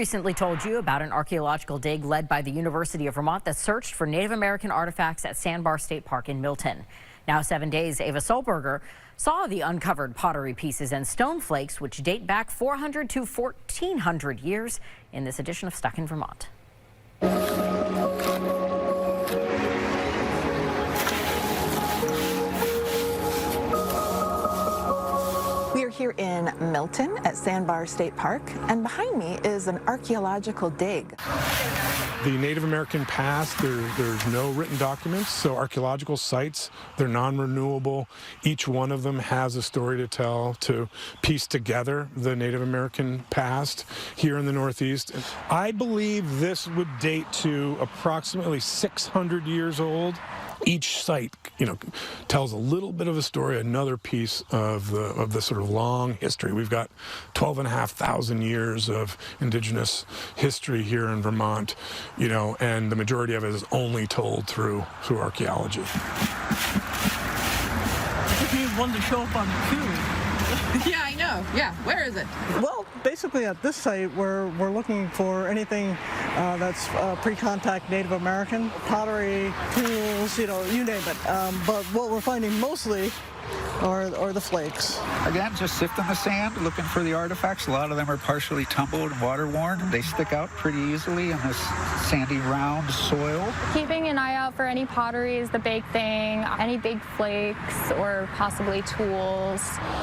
Recently told you about an archaeological dig led by the University of Vermont that searched for Native American artifacts at Sandbar State Park in Milton. Now 7 days, Ava Solberger saw the uncovered pottery pieces and stone flakes, which date back 400 to 1400 years in this edition of Stuck in Vermont. We are here in Milton at Sandbar State Park, and behind me is an archaeological dig. The Native American past, there's no written documents, so archaeological sites, they're non-renewable. Each one of them has a story to tell to piece together the Native American past here in the Northeast. I believe this would date to approximately 600 years old. Each site, tells a little bit of a story, another piece of the sort of long history. We've got 12,500 years of indigenous history here in Vermont, and the majority of it is only told through archaeology. I think you wanted to show up on the queue. Yeah, I know. Yeah, where is it? Well, basically at this site, we're looking for anything that's pre-contact Native American, pottery, tools, you name it. But what we're finding mostly are the flakes. Again, just sifting the sand, looking for the artifacts. A lot of them are partially tumbled and water-worn. They stick out pretty easily in this sandy, round soil. Keeping an eye out for any pottery is the big thing, any big flakes or possibly tools.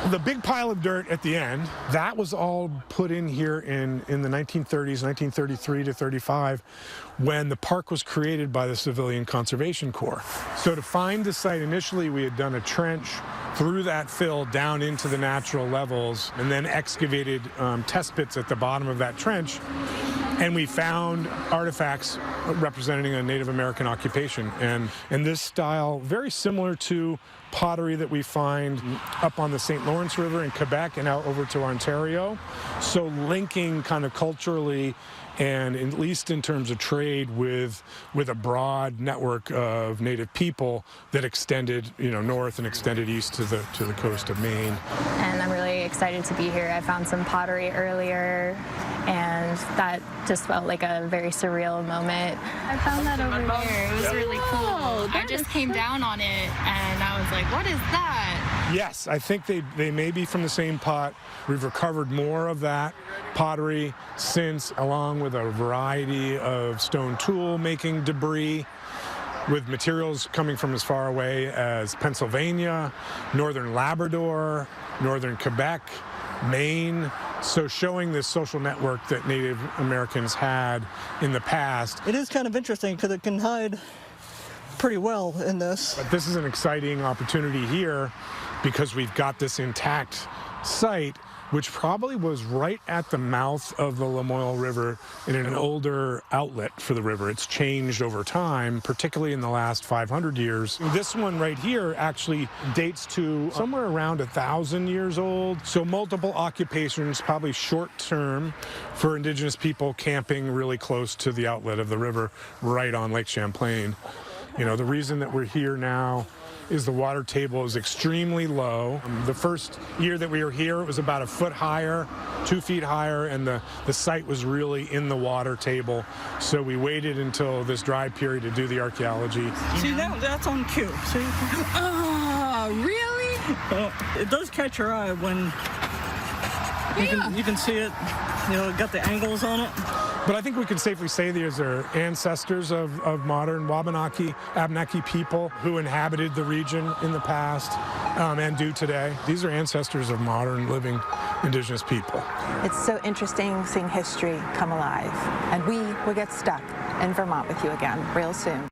The big pile of dirt at the end, that was all put in here in the 1930s, 1933 to 35, when the park was created by the Civilian Conservation Corps. So to find the site initially, we had done a trench through that fill down into the natural levels and then excavated test pits at the bottom of that trench. And we found artifacts representing a Native American occupation. And this style, very similar to pottery that we find up on the St. Lawrence River in Quebec and out over to Ontario. So linking kind of culturally and at least in terms of trade with a broad network of Native people that extended north and extended east to the coast of Maine. And I'm really excited to be here. I found some pottery earlier and that just felt like a very surreal moment. I found that over here. It was really cool. I just came down on it and I was like, what is that? Yes, I think they may be from the same pot. We've recovered more of that pottery since, along with a variety of stone tool making debris, with materials coming from as far away as Pennsylvania, northern Labrador, northern Quebec, Maine. So showing this social network that Native Americans had in the past. It is kind of interesting because it can hide pretty well in this. But this is an exciting opportunity here because we've got this intact site, which probably was right at the mouth of the Lamoille River in an older outlet for the river. It's changed over time, particularly in the last 500 years. This one right here actually dates to somewhere around 1,000 years old. So multiple occupations, probably short term for indigenous people camping really close to the outlet of the river right on Lake Champlain. The reason that we're here now is the water table is extremely low. The first year that we were here, it was about 1 foot higher, 2 feet higher, and the site was really in the water table. So we waited until this dry period to do the archaeology. See, now that's on cue. See? Oh, really? It does catch your eye when you can see it. It got the angles on it. But I think we can safely say these are ancestors of modern Wabanaki, Abenaki people who inhabited the region in the past and do today. These are ancestors of modern living indigenous people. It's so interesting seeing history come alive, and we will get stuck in Vermont with you again real soon.